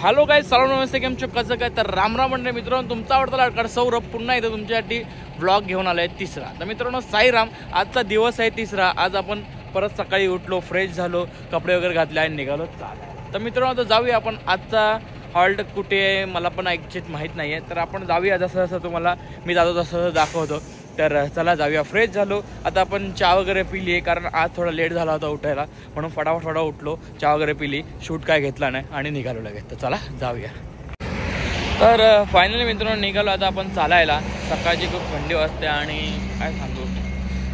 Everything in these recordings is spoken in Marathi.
हॅलो गाइस, सलाम नमस्ते, केम छो, कसं काय? तर रामराम मंडळी मित्रांनो, तुमचा आवडता लाडका सौरभ पुन्हा इथं तुमच्यासाठी व्लॉग घेऊन आलाय तिसरा. तर मित्रांनो साईराम, आजचा दिवस आहे तिसरा. आज आपण परत सकाळी उठलो, फ्रेश झालो, कपडे वगैरे घातले आणि निघालो चालायला. तर मित्रांनो आता जाऊया आपण. आजचा हॉल्ट कुठे आहे मला पण ॲक्च्युअली माहीत नाही आहे, तर आपण जाऊया. जसं जसं तुम्हाला मी जातो तसं दाखवतो. तर चला जाऊया. फ्रेश झालो, आता आपण चहा वगैरे पिली आहे, कारण आज थोडा लेट झाला होता उठायला, म्हणून फटाफट उठलो, चहा वगैरे पिली, शूट काय घेतला नाही आणि निघालो लगेच. तर चला जाऊया. तर फायनली मित्रांनो निघालो आता आपण चालायला. सकाळची खूप थंडी वाजते आणि काय सांगू,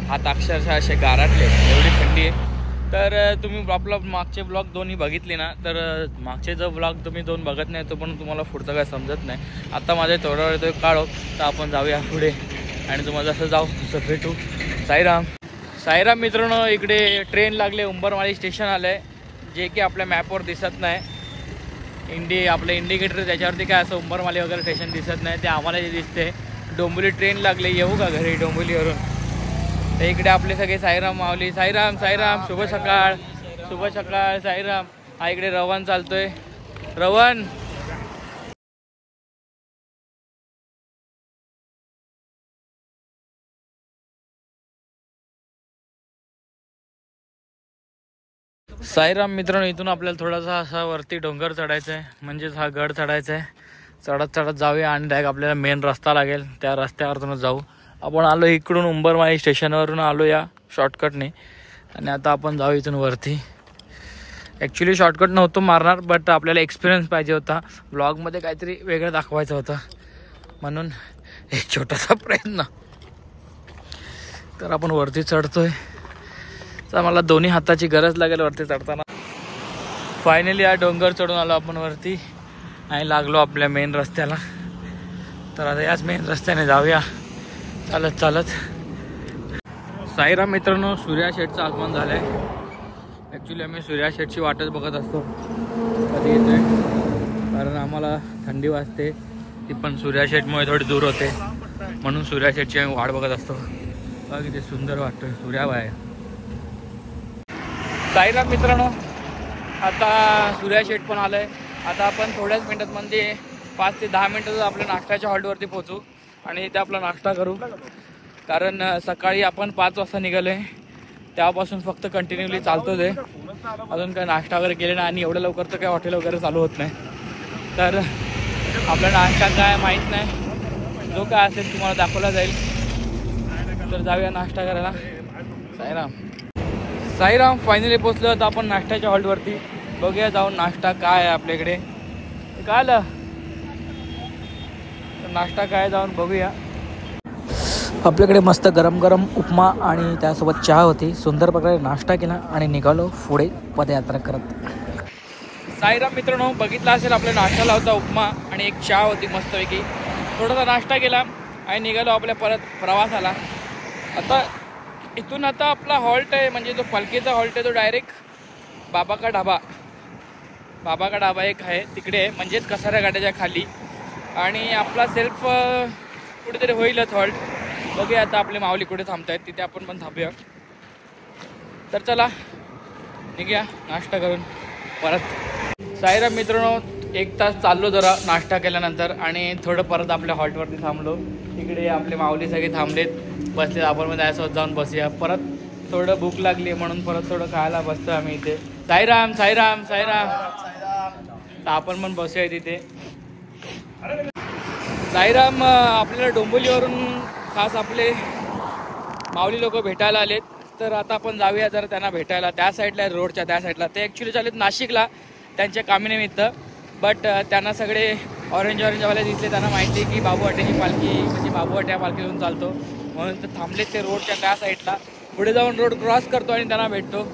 हात अक्षरशः असे गारटले, एवढी थंडी आहे. तर तुम्ही आपला मागचे ब्लॉग दोन्ही बघितले ना, तर मागचे जो ब्लॉग तुम्ही दोन बघत नाही तो पण तुम्हाला पुढचं काय समजत नाही. आता माझ्या थोडा वेळ तो काढो, तर आपण जाऊया पुढे आणि तुम्हाला जसं जाऊ तसं भेटू. साईराम मित्रांनो, इकडे ट्रेन लागले, उंबरमाळी स्टेशन आलं आहे, जे की आपल्या मॅपवर दिसत नाही. आपलं इंडिकेटर त्याच्यावरती काय असं उंबरमाळी वगैरे स्टेशन दिसत नाही, ते आम्हाला जे दिसते डोंबिवली ट्रेन लागले. येऊ का घरी डोंबिवलीवरून? तर इकडे आपले सगळे साईराम माऊली. साईराम शुभ सकाळ. साईराम. हा इकडे रवन चालतोय. रवन साईराम मित्रांनो, इथून आपल्याला थोडासा असा वरती डोंगर चढायचा आहे, म्हणजेच हा गड चढायचा आहे. चढत जाऊया आणि डायरेक्ट आपल्याला मेन रस्ता लागेल, त्या रस्त्यावरतूनच जाऊ. आपण आलो इकडून उंबरमाळी स्टेशनवरून आलो या शॉर्टकटने, आणि आता आपण जाऊ इथून वरती. ॲक्च्युली शॉर्टकट नव्हतं मारणार, बट आपल्याला एक्सपिरियन्स पाहिजे होता, ब्लॉगमध्ये काहीतरी वेगळं दाखवायचं होतं, म्हणून एक छोटासा प्रयत्न. तर आपण वरती चढतोय. तर मला दोन्ही हाताची गरज लागेल वरती चढताना. फायनली हा डोंगर चढून आलो आपण वरती आणि लागलो आपल्या मेन रस्त्याला. तर आता याच मेन रस्त्याने जाऊया चालत. साईराम मित्रांनो, सूर्या शेठचं आगमन झालं आहे. ॲक्च्युली आम्ही सूर्या शेठची वाटच बघत असतो कधी येतोय, कारण आम्हाला थंडी वाजते, ती पण सूर्या शेठमुळे थोडी दूर होते, म्हणून सूर्या शेठची आम्ही वाट बघत असतो. बघा किती सुंदर वाटतोय सूर्याबाहेर. साईराम मित्रांनो, आता सूर्या शेठ पण आलं आहे. आता आपण थोड्याच मिनटात, म्हणजे 5 ते 10 मिनटात आपल्या नाश्त्याच्या हॉल्टवरती पोहोचू आणि इथे आपला नाश्ता करू, कारण सकाळी आपण 5 वाजता निघालो आहे, तेव्हापासून फक्त कंटिन्यूली चालतोच आहे. अजून काय नाश्ता वगैरे केले नाही, आणि एवढं लवकर तर काय हॉटेल वगैरे चालू होत नाही. तर आपला नाश्ता काय माहीत नाही, जो काय असेल तुम्हाला दाखवला जाईल. तर जाऊया नाश्ता करायला. साईराम फायनली पोचलो होतं आपण नाश्त्याच्या हॉल्टवरती. बघूया जाऊन नाश्ता काय आहे आपल्याकडे. काय आलं नाश्ता काय, जाऊन बघूया. आपल्याकडे मस्त गरम गरम उपमा आणि त्यासोबत चहा होती. सुंदर प्रकारे नाश्ता केला आणि निघालो पुढे पदयात्रा करत. साईराम मित्रांनो, बघितलं असेल आपल्या नाश्त्याला होता उपमा आणि एक चहा होती मस्तपैकी. थोडासा नाश्ता केला आणि निघालो आपल्या परत प्रवासाला. आता इथून आता आपला हॉल्ट आहे, म्हणजे जो पालखीचा हॉल्ट आहे, तो डायरेक्ट बाबा का ढाबा एक आहे तिकडे आहे, म्हणजेच कसाऱ्या घाटाच्या खाली. आणि आपला सेल्फ कुठेतरी होईलच हॉल्ट. बघूया आता आपले माऊली कुठे थांबतायत, तिथे आपण पण थांबूया. तर चला निघूया नाश्ता करून परत. साईराम मित्रांनो, 1 तास चाललो जरा नाश्ता केल्यानंतर, आणि थोडं परत आपल्या हॉल्टवरती थांबलो. तिकडे आपले माऊली सगळे थांबलेत, बसले. आपण मध्ये त्यासोबत जाऊन बसूया. परत थोडं भूक लागली म्हणून परत थोडं खायला बसतो आम्ही इथे. साईराम. तर आपण पण बसूया तिथे. साईराम, आपल्याला डोंबिवलीवरून खास आपले माऊली लोक भेटायला आलेत. तर आता आपण जाऊया जरा त्यांना भेटायला. त्या साईडला, रोडच्या त्या साईडला. ते ॲक्च्युली चालेत नाशिकला त्यांच्या कामानिमित्त, बट त्यांना सगळे ऑरेंजवाले दिसले. त्यांना माहिती आहे की बाबूवाट्याची पालखी, म्हणजे बाबूवाट्या पालखीतून चालतो, म्हणून तर थांबलेत ते रोडच्या त्या साईडला. पुढे जाऊन रोड क्रॉस करतो आणि त्यांना भेटतो.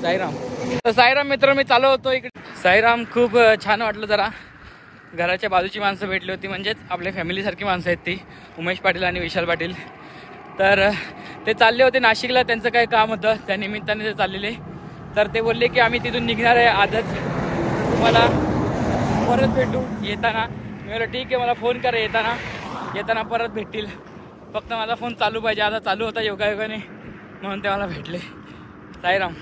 साईराम. तर साईराम मित्र, मी चालू होतो इकडे. साईराम, खूप छान वाटलं. जरा घराच्या बाजूची माणसं भेटली होती, म्हणजेच आपल्या फॅमिलीसारखी माणसं आहेत ती, उमेश पाटील आणि विशाल पाटील. तर ते चालले होते नाशिकला, त्यांचं काही काम होतं, त्या निमित्ताने ते चाललेले. तर ते बोलले की आम्ही तिथून निघणार आहे आजच, तुम्हाला परत भेटू येताना. मी बोललो ठीक आहे, मला फोन करा येताना परत भेटतील, फक्त माझा फोन चालू पाहिजे. आता चालू होता योगायोगाने, म्हणून ते मला भेटले. साईराम.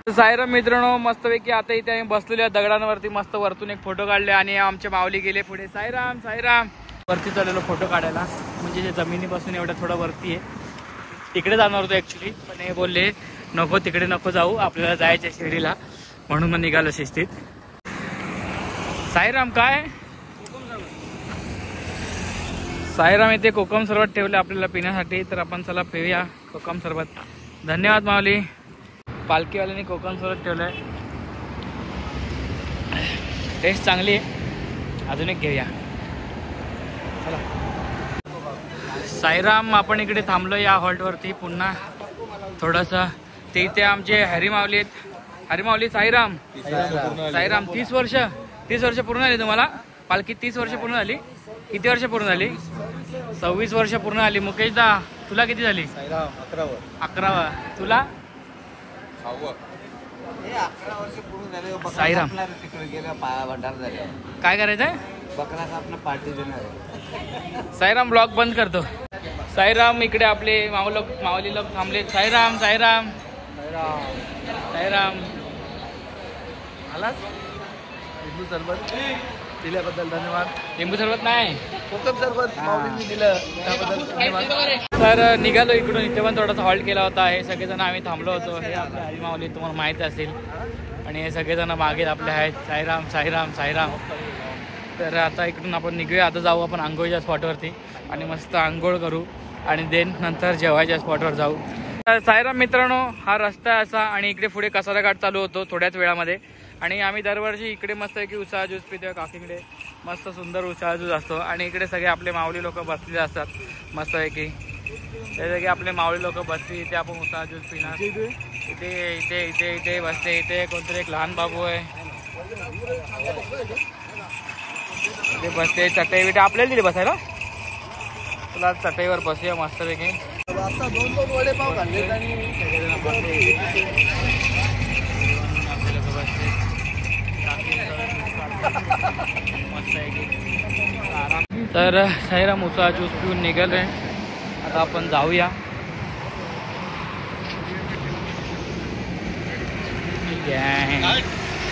साईराम मित्रांनो, मस्तपैकी आता इथे आम्ही बसलेल्या दगडांवरती मस्त वरतून एक फोटो काढले आणि आमचे माऊली गेले पुढे. साईराम साईराम वरती चाललेलो फोटो काढायला, म्हणजे जे जमिनीपासून एवढं थोडं वरती आहे तिकडे जाणार होतो ऍक्च्युली, पण हे बोलले नको तिकडे नको जाऊ, आपल्याला जायचं शिर्डीला, म्हणून मग निघालो शिस्तीत. साईराम काय साईराम इथे कोकम सरबत ठेवले आपल्याला पिण्यासाठी, तर आपण चला पिऊया कोकम सरबत. धन्यवाद माऊली. पालखीवाल्यांनी कोकम सरबत ठेवलंय, टेस्ट चांगली आहे, अजून एक घेऊया चला. साईराम आपण इकडे थांबलो या हॉल्टवरती पुन्हा थोडंसं. ते इथे आमचे हरी माऊली आहेत. हरी माऊली साईराम साईराम 30 वर्ष पूर्ण झाली तुम्हाला पालखी? 30 वर्ष पूर्ण झाली? किती वर्ष पूर्ण झाली? 26 वर्ष पूर्ण झाली. मुकेश दा तुला किती झाली? 11. तुला? 11 वर्ष पूर्ण झाले. साईराम तिकडे गेलं भंडार झाले. काय करायचंय? बकरा आपण पार्टी देणार आहे. साईराम ब्लॉग बंद करतो. साईराम इकडे आपले माऊली लोक थांबले. साईराम साईराम साईराम आलास? लिंबू सरबत दिल्याबद्दल धन्यवाद. लिंबू सरबत नाही, कोकम सरबत माऊलींनी दिलं त्याबद्दल धन्यवाद. तर निघालो इकडून. इथे पण थोडासा हॉल्ट केला होता. हे सगळेजण आम्ही थांबलो होतो. हे आपले हरी माऊली तुम्हाला माहीत असेल, आणि हे सगळेजण मागे आपले आहेत. साईराम साईराम साईराम. तर आता इकडून आपण निघूया. आता जाऊ आपण आंघोळीच्या स्पॉटवरती आणि मस्त आंघोळ करू आणि देन नंतर जेवायच्या स्पॉटवर जाऊ. साईराम मित्रांनो, हा रस्ता आहे असा, आणि इकडे पुढे कसारा घाट चालू होतो थोड्याच वेळामध्ये. आणि आम्ही दरवर्षी इकडे मस्त की उसाळा ज्यूस पितो. काकीकडे मस्त सुंदर उसाळा ज्यूस असतो, आणि इकडे सगळे आपले माऊली लोक बसलेले असतात मस्त आहे की. जसे की आपले माऊली लोक बसले इथे आपण उसाळा ज्यूस पिणार. इथे इथे इथे इथे बसते. इथे कोणतरी एक लहान बाबू आहे इथे बसते. चटई बिटे आपल्याला दिली बसायला. तुला चटईवर बसूया मस्तपैकी. आता 2 वडेपाव खाल्ले आणि तर साईराम उसाळा ज्यूस पिऊन निघालोय. आता आपण जाऊया.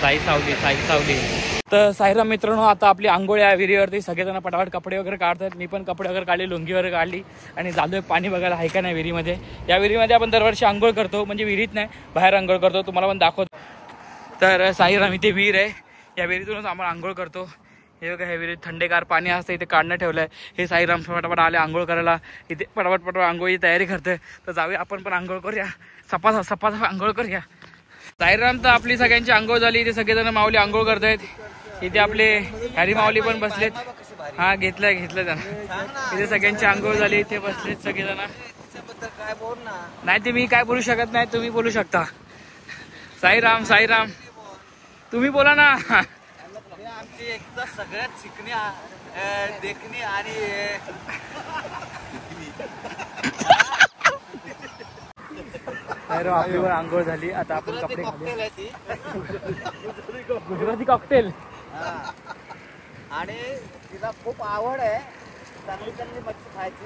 साई सावली. तर साईराम मित्रांनो, आता आपली आंघोळ या विहिरीवरती सगळेजण पटापट कपडे वगैरे काढतात. मी पण कपडे वगैरे काढले, लुंगी वगैरे काढली, आणि झालोय पाणी बघायला आहे का नाही विहिरीमध्ये. या विहिरीमध्ये आपण दरवर्षी आंघोळ करतो, म्हणजे विहिरीत नाही बाहेर आंघोळ करतो, तुम्हाला पण दाखवतो. तर साईराम इथे विहीर आहे, या विहिरीतूनच आपण आंघोळ करतो. हे बघा, हे विहिरीत थंडेगार पाणी असतं. इथे काढणं ठेवलं आहे. हे साईराम पटापट आले आंघोळ करायला. इथे पटापट आंघोळीची तयारी करतोय. तर जाऊया आपण पण आंघोळ करूया, सपास आंघोळ करूया. साईराम तर आपली सगळ्यांची आंघोळ झाली. इथे सगळेजण माऊली आंघोळ करतायत. इथे आपले हरी माऊली पण बसलेत. हा घेतलंय त्यांना. इथे सगळ्यांची आंघोळ झाली, इथे बसलेत सगळेजण. नाही ते मी काय बोलू शकत नाही, तुम्ही बोलू शकता. साईराम साईराम तुम्ही बोला ना. आमची एकदा सगळ्यात शिकणे देखणे आणि आपल्यावर आंघोळ झाली. आता आपण कपडे गुजराती कॉकटेल, आणि तिला खूप आवड आहे चांगली मच्छी खायची.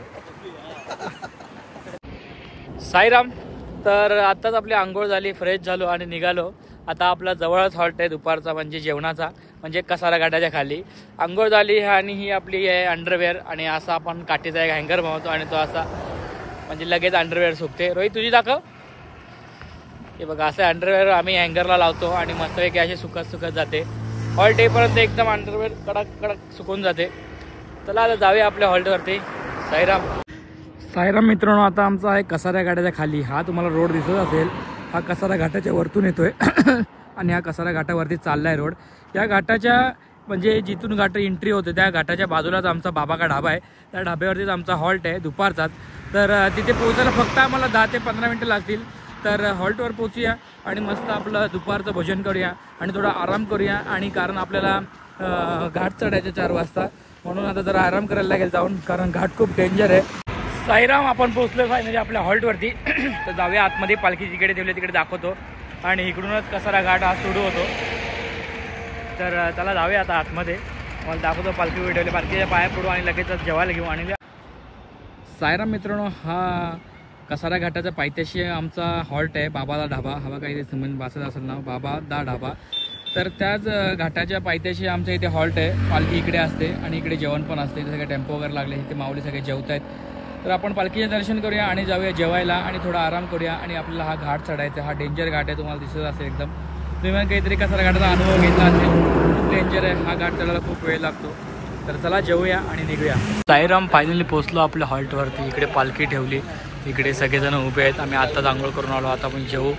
साईराम, तर आताच आपली आंघोळ झाली, फ्रेश झालो आणि निघालो. आता आपला जवळच हॉल्ट आहे दुपारचा, म्हणजे जेवणाचा, म्हणजे कसारा घाटाच्या खाली. आंघोळ झाली आणि ही आपली आहे अंडरवेअर, आणि असा आपण काठीचा एक हँगर बनवतो आणि तो असा म्हणजे लगेच अंडरवेअर सुकते. रोहित तुझी दाखव. हे बघा, असं अंडरवेअर आम्ही हँगरला लावतो आणि मस्तपैकी असे सुकत जाते. हॉल्ट येईपर्यंत एकदम अंडरवेअर कडक सुकून जाते. चला आता जाऊया आपल्या हॉल्टवरती. साईराम मित्रांनो, आता आमचा आहे कसारा घाटाच्या खाली. हा तुम्हाला रोड दिसत असेल, हा कसारा घाटाच्या वरतून येतोय आणि हा कसारा घाटावरती चाललाय रोड. या घाटाच्या म्हणजे जिथून घाट एंट्री होते त्या घाटाच्या बाजूलाच आमचा बाबाका ढाबा आहे. त्या ढाब्यावरतीच आमचा हॉल्ट आहे दुपारचाच. तर तिथे पोहोचायला फक्त आम्हाला 10 ते 15 मिनटं लागतील. तर हॉल्टवर पोहोचूया आणि मस्त आपलं दुपारचं भोजन करूया आणि थोडा आराम करूया. आणि कारण आपल्याला घाट चढायचे 4 वाजता, म्हणून आता जरा आराम करायला लागेल जाऊन, कारण घाट खूप डेंजर आहे. साईराम, आपण पोहोचलो फायनली आपल्या हॉल्टवरती. तर जाऊया आतमध्ये. पालखी जिकडे ठेवली तिकडे दाखवतो, आणि इकडूनच कसारा घाट हा सुरू होतो. तर चला जाऊया आता आतमध्ये, मला दाखवतो पालखी उभी ठेवली. पालखीच्या पाया पडू आणि लगेच जेवायला घेऊ. आणि साईराम मित्रांनो, हा कसारा घाटाच्या पायथ्याशी आमचा हॉल्ट आहे, बाबादा ढाबा. हवा काही समज बासत असेल नाव, बाबादा ढाबा. तर त्याच घाटाच्या पायथ्याशी आमच्या इथे हॉल्ट आहे. पालखी इकडे असते आणि इकडे जेवण पण असते. इथे सगळे टेम्पो वगैरे लागले, इथे माऊली सगळे जेवत आहेत. तर आपण पालखीचे दर्शन करूया आणि जाऊया जेवायला आणि थोडा आराम करूया. आणि आपल्याला हा घाट चढायचा. हा डेंजर घाट आहे, तुम्हाला दिसत असेल एकदम. तुम्ही मग काहीतरी कसारा घाटाचा अनुभव घेतला असेल. खूप डेंजर आहे हा घाट, चढायला खूप वेळ लागतो. तर चला जेवूया आणि निघूया. साईराम फायनली पोहोचलो आपल्या हॉल्टवरती. इकडे पालखी ठेवली, इकडे सगळेजण उभे आहेत. आम्ही आत्ताच आंघोळ करून आलो, आता आपण जेवू.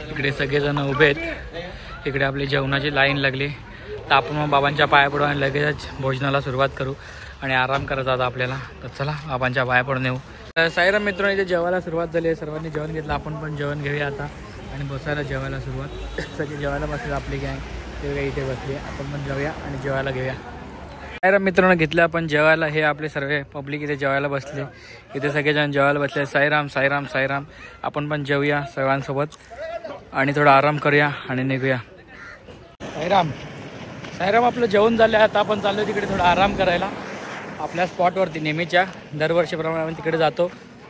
इकडे सगळेजण उभे आहेत, इकडे आपली जेवणाची लाईन लागली. तर आपण मग बाबांच्या पाया पडू आणि लगेचच भोजनाला सुरुवात करू आणि आराम करायचा आता आपल्याला. तर चला बाबांच्या पाया पडून येऊ. साईराम मित्रांनो, इथे जेवायला सुरुवात झाली आहे. सर्वांनी जेवण घेतलं, आपण पण जेवण घेऊया आता आणि बसायला जेवायला सुरुवात. सगळे जेवायला बसले, आपली गँग ते काही इथे बसली. आपण पण जाऊया आणि जेवायला घेऊया. साईराम मित्रांनो घेतलं आपण जेवायला. हे आपले सर्व पब्लिक इथे जेवायला बसले, इथे सगळेजण जेवायला बसले. साईराम साईराम साईराम. आपण पण जेवूया सर्वांसोबत आणि थोडा आराम करूया आणि निघूया. साईराम साईराम. आपलं जेवण झालं, आता आपण चाललो तिकडे थोडा आराम करायला आपल्या स्पॉटवरती. नेहमीच्या दरवर्षीप्रमाणे आपण तिकडे जातो,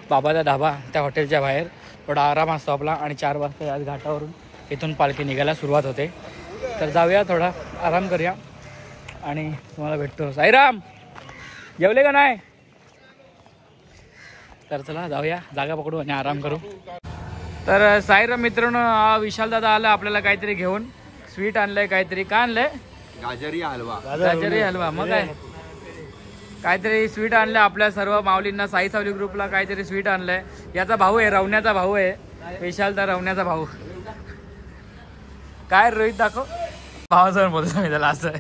बाबाचा ढाबा, त्या हॉटेलच्या बाहेर. थोडा आराम असतो आपला आणि 4 वाजता याच घाटावरून इथून पालखी निघायला सुरुवात होते. तर जाऊया, थोडा आराम करूया आणि तुम्हाला भेटतो. साईराम जेवले का नाही? तर चला जाऊया, जागा पकडू आणि आराम करू. तर साईराम मित्रांनो, विशाल दादा आला आपल्याला काहीतरी घेऊन. स्वीट आणलंय काहीतरी. काय आणलंय? गाजरी हलवा. गाजरी हलवा. मग काय काहीतरी स्वीट आणलंय आपल्या सर्व माऊलींना. साई सावली ग्रुपला काहीतरी स्वीट आणलंय. याचा भाऊ आहे, रवण्याचा भाऊ आहे विशालदा, रवण्याचा भाऊ. काय रोहित दाखव, भावाजवळ बोलतो मी त्याला. असं आहे.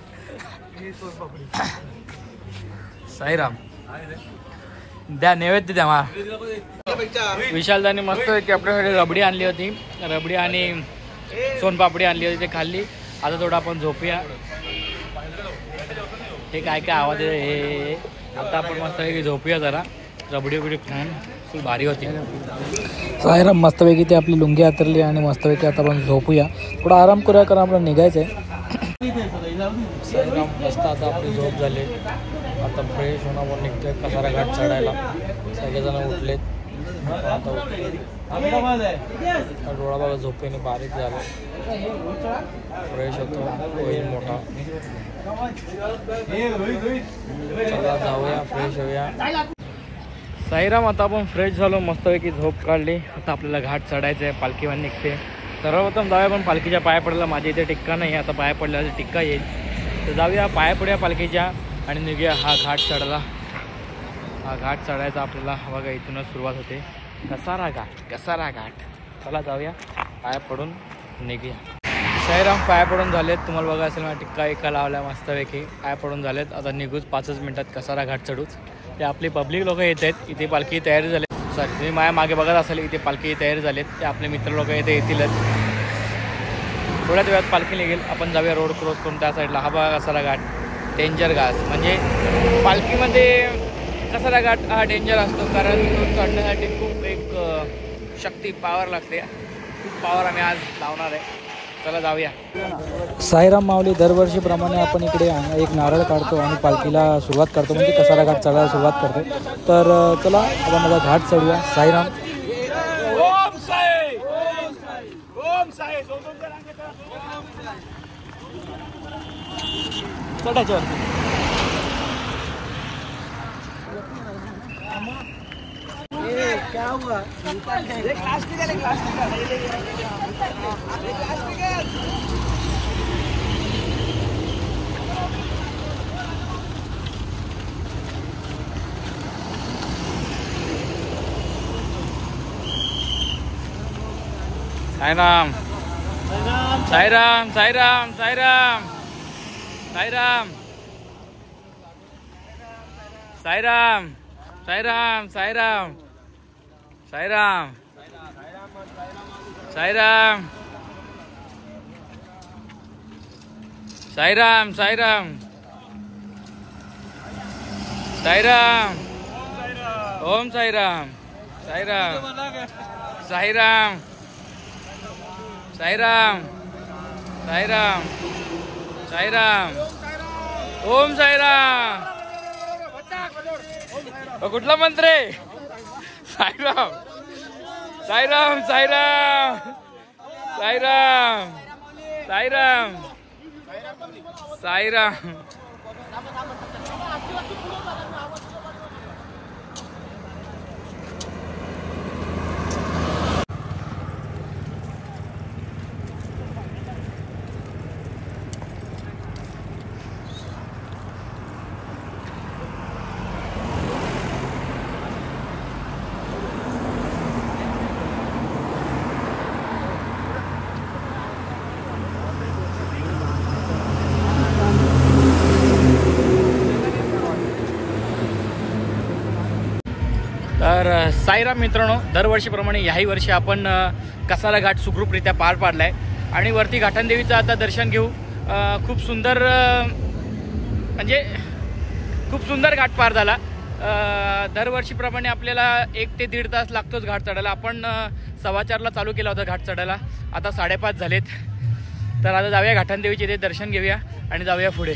साईराम द्या नैवेद्य द्या. मला विशालदानी मस्त की आपल्याकडे रबडी आणली होती, रबडी आणि सोनपापडी आणली होती, ते खाल्ली. आता थोडं आपण झोपूया. हे काय काय आवाज आहे हे. आता आपण मस्तपैकी झोपूया जरा. रबडी वगैरे खाऊन फुल भारी होती. साईराम मस्तपैकी ते आपली लुंगी आतरली आणि मस्तपैकी आता आपण झोपूया, थोडा आराम करूया, कारण आपल्याला निघायचं आहे. साईराम मस्त आता आपली झोप झाली. आता फ्रेश होणं पण निघतोय कसारा घाट चढायला. सगळेजण उठलेत. आता डोळा बघा झोपेने बारीक झाला. फ्रेश होतो, होईल मोठा. चला जाऊया, फ्रेश होऊया. साईराम आता आपण फ्रेश झालो, मस्तपैकी झोप काढली. आता आपल्याला घाट चढायचं आहे, पालखीवर निघते. सर्वप्रथम जाऊया पण पालखीच्या पाया पडला. माझ्या इथे टिक्का नाही, आता पाया पडल्याचा टिक्का येईल. तर जाऊया, पाया पडूया पालखीच्या आणि निघूया हा घाट चढला. हा घाट चढायचा आपल्याला. बघा इथूनच सुरुवात होते. कसारा घाट, कसारा घाट. चला जाऊया, पाया पडून निघूया. साईराम पाया पडून झालेत. तुम्हाला बघा असेल मला टिक्का एका लावल्या मस्तपैकी. पाया पडून झालेत. आता निघूच 5च मिनिटात कसारा घाट चढूच. ते आपली पब्लिक लोक येत आहेत. इथे पालखी तयारी झाली. सॉरी, तुम्ही माझ्या मागे बघत असाल, इथे पालखी तयारी झालीत. ते आपले मित्र लोक इथे येतीलच. थोड्याच वेळात पालखी निघेल. आपण जाऊया रोड क्रॉस करून त्या साईडला. हा बघा कसारा घाट, डेंजर घाट. म्हणजे पालखीमध्ये कसारा घाट हा डेंजर असतो, कारण तो चढण्यासाठी खूप एक शक्ती, पॉवर लागते. खूप पॉवर आम्ही आज लावणार आहे. चला जाऊया. साईराम माऊली दरवर्षीप्रमाणे आपण इकडे एक नारळ काढतो आणि पालखीला सुरुवात करतो, म्हणजे कसारा घाट चढायला सुरुवात करतो. तर चला आता मला घाट चढूया. साईराम. ओम साई, ओम साई. चढायच्यावरती क्या हुआ? साईराम साईराम साईराम साईराम साईराम साईराम साईराम साईराम साईराम साईराम साईराम साईराम साईराम. ओम साईराम साईराम साईराम साईराम साईराम साईराम. ओम साईराम. कुठला मंत्र आहे? साईराम साईराम साईराम साईराम साईराम साईराम. तर साईराम मित्रांनो, दरवर्षीप्रमाणे याही वर्षी आपण कसारा घाट सुखरूपरित्या पार पाडला आहे आणि वरती घाटनदेवीचं आता दर्शन घेऊ. खूप सुंदर म्हणजे खूप सुंदर घाट पार झाला. दरवर्षीप्रमाणे आपल्याला 1 ते 1.5 तास लागतोच घाट चढायला. आपण 4:15ला चालू केला होता घाट चढायला, आता 5:30 झालेत. तर आता जाऊया घाटनदेवीचे इथे दर्शन घेऊया आणि जाऊया पुढे.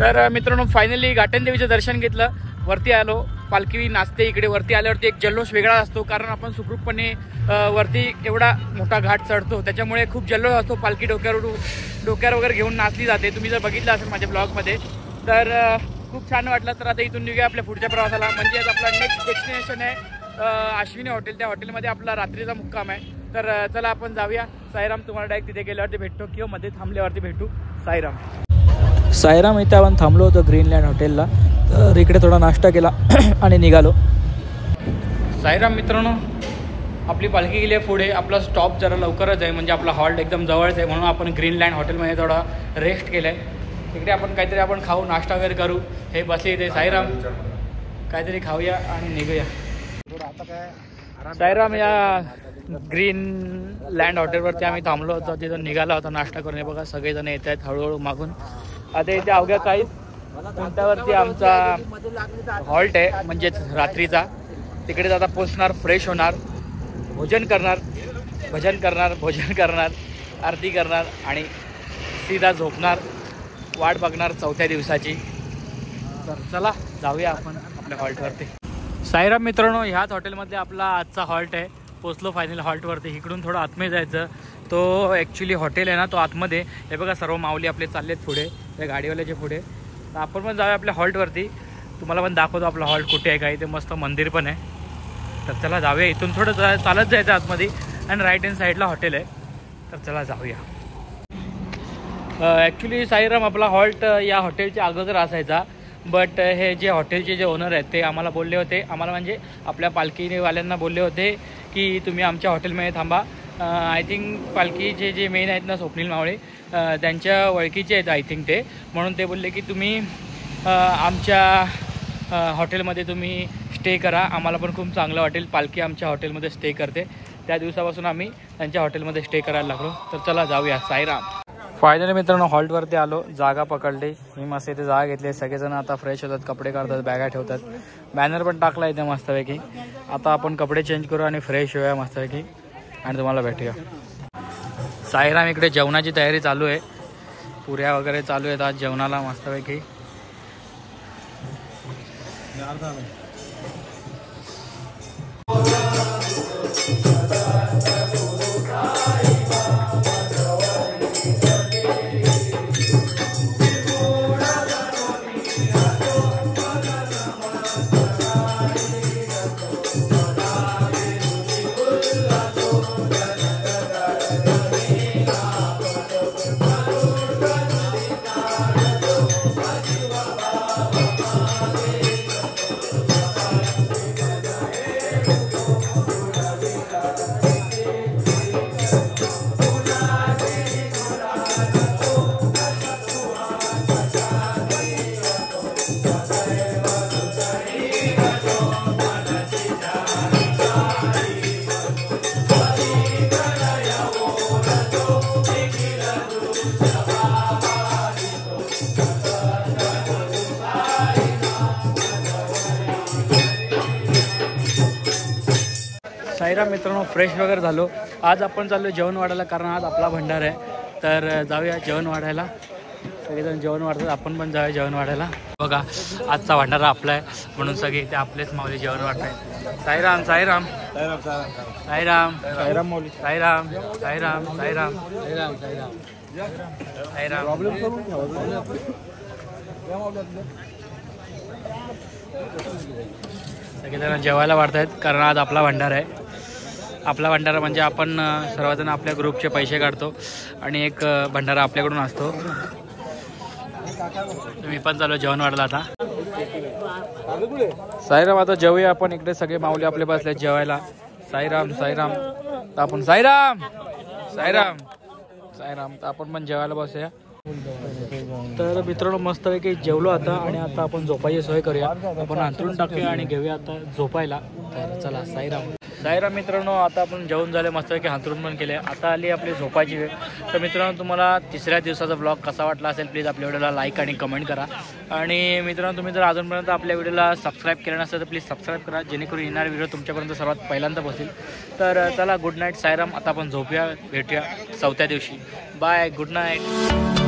तर मित्रांनो फायनली घाटनदेवीचं दर्शन घेतलं, वरती आलो. पालखी नाचते इकडे. वरती आल्यावरती एक जल्लोष वेगळा असतो, कारण आपण सुखरूपपणे वरती एवढा मोठा घाट चढतो, त्याच्यामुळे खूप जल्लोष असतो. पालखी डोक्यावर वगैरे घेऊन नाचली जाते. तुम्ही जर बघितलं असेल माझ्या ब्लॉगमध्ये, तर खूप छान वाटलं. तर आता इथून निघूया आपल्या पुढच्या प्रवासाला. म्हणजे आपला नेक्स्ट डेस्टिनेशन आहे अश्विनी हॉटेल. त्या हॉटेलमध्ये आपला रात्रीचा मुक्काम आहे. तर चला आपण जाऊया. साईराम तुम्हाला डायरेक्ट तिथे गेल्यावरती भेटतो किंवा मध्ये थांबल्यावरती भेटू. साईराम इथे आपण थांबलो होतो ग्रीनलँड हॉटेलला. तर इकडे थोडा नाश्ता केला आणि निघालो. साईराम मित्रांनो, आपली पालखी गेली आहे पुढे. आपला स्टॉप जरा लवकरच आहे, म्हणजे आपला हॉल्ट एकदम जवळच आहे, म्हणून आपण ग्रीनलँड हॉटेलमध्ये थोडा रेस्ट केला आहे. तिकडे आपण काहीतरी आपण खाऊ, नाश्ता वगैरे करू. हे बसले इथे. साईराम काहीतरी खाऊया आणि निघूया. साईराम या ग्रीनलँड हॉटेलवरती आम्ही थांबलो होतो. तिथं निघाला होता नाश्ता करून. हे बघा सगळेजण येत आहेत हळूहळू मागून. आता इथे अवघ्या काहीच कोणत्यावरती आमचा हॉल्ट आहे, म्हणजेच रात्रीचा. तिकडे आता पोचणार, फ्रेश होणार, भोजन करणार, आरती करणार आणि सीधा झोपणार. वाट बघणार 4थ्या दिवसाची. तर चला जाऊया आपण आपल्या हॉल्टवरती. साईराम मित्रांनो, ह्याच हॉटेलमध्ये आपला आजचा हॉल्ट आहे. पोचलो फायनल हॉल्टवरती. इकडून थोडं आतमध्ये जायचं. तो ॲक्च्युली हॉटेल आहे ना, तो आतमध्ये. हे बघा सर्व माऊली आपले चाललेत पुढे, त्या गाडीवाल्याच्या पुढे. तर आपण पण जाऊया आपल्या हॉल्टवरती. तुम्हाला पण दाखवतो आपला हॉल्ट कुठे आहे. काही ते मस्त मंदिर पण आहे. तर चला जाऊया. इथून थोडं चालत जायचं आतमध्ये आणि राईट हँड साईडला हॉटेल आहे. तर चला जाऊया. ॲक्च्युली साईराम आपला हॉल्ट या हॉटेलच्या अगोदर असायचा. बट हे जे हॉटेलचे जे ओनर आहेत ते आम्हाला बोलले होते, आम्हाला म्हणजे आपल्या पालखीवाल्यांना बोलले होते की तुम्ही आमच्या हॉटेलमध्ये थांबा. आय थिंक पालखीचे जे मेन आहेत ना, स्वप्नील मावळे, त्यांच्या ओळखीचे आहेत आय थिंक ते. म्हणून ते बोलले की तुम्ही आमच्या हॉटेलमध्ये तुम्ही स्टे करा, आम्हाला पण खूप चांगलं वाटेल. पालखी आमच्या हॉटेलमध्ये स्टे करते. त्या दिवसापासून आम्ही त्यांच्या हॉटेलमध्ये स्टे करायला लागलो. तर चला जाऊया. साईराम. फायनली मित्रांनो हॉल्टवरती आलो. जागा पकडली. मी मस्त इथे जागा घेतली. सगळेजण आता फ्रेश होतात, कपडे काढतात, बॅगा ठेवतात. बॅनर पण टाकला इथे मस्तपैकी. आता आपण कपडे चेंज करू आणि फ्रेश होऊया मस्तपैकी आणि तुम्हाला भेटूया. साईराम इकडे जेवणाची तयारी चालू आहे. पुऱ्या वगैरे चालू आहेत आज जेवणाला मस्तपैकी. साईराम मित्रांनो फ्रेश वगैरे झालो. आज आपण चाललो जेवण वाढायला, कारण आज आपला भंडार आहे. तर जाऊया जेवण वाढायला. सगळेजण जेवण वाढतात, आपण पण जाऊया जेवण वाढायला. बघा आजचा भंडारा आपला आहे, म्हणून सगळे इथे आपलेच माऊली जेवण वाढताय. साईराम साईराम साईराम साईराम माऊली साईराम साईराम साईराम साईराम साईराम सगळेजण जेवायला वाढतायत, कारण आज आपला भंडारा आहे. आपला भंडारा म्हणजे आपण सर्वजण आपल्या ग्रुपचे पैसे काढतो आणि एक भंडारा आपल्याकडून असतो. मी पण चालू जेवण वाढला आता. साईराम आता जेवूया आपण. इकडे सगळे माऊली आपले बसले जेवायला. साईराम साईराम आपण साईराम साईराम साईराम आपण पण जेवायला बसूया. तर मित्रांनो मस्तपैकी जेवलो आता, आणि आता आपण झोपायची सोय करूया. आपण अंथरून टाकूया आणि घेऊया आता झोपायला. तर चला साईराम साईराम मित्रांनो आता आपण जेवण झाले, मस्तपैकी अंथरून पण केले. आता आली आपली झोपायची वेळ. तर मित्रांनो तुम्हाला तिसऱ्या दिवसाचा ब्लॉग कसा वाटला असेल प्लीज आपल्या व्हिडिओला लाईक आणि कमेंट करा. आणि मित्रांनो तुम्ही जर अजूनपर्यंत आपल्या व्हिडिओला सबस्क्राईब केलं नसेल तर प्लीज सबस्क्राईब करा, जेणेकरून येणारे व्हिडिओ तुमच्यापर्यंत सर्वात पहिल्यांदा पोहोचेल. तर चला गुड नाईट साईराम. आता आपण झोपूया, भेटूया 4थ्या दिवशी. Bye, good night.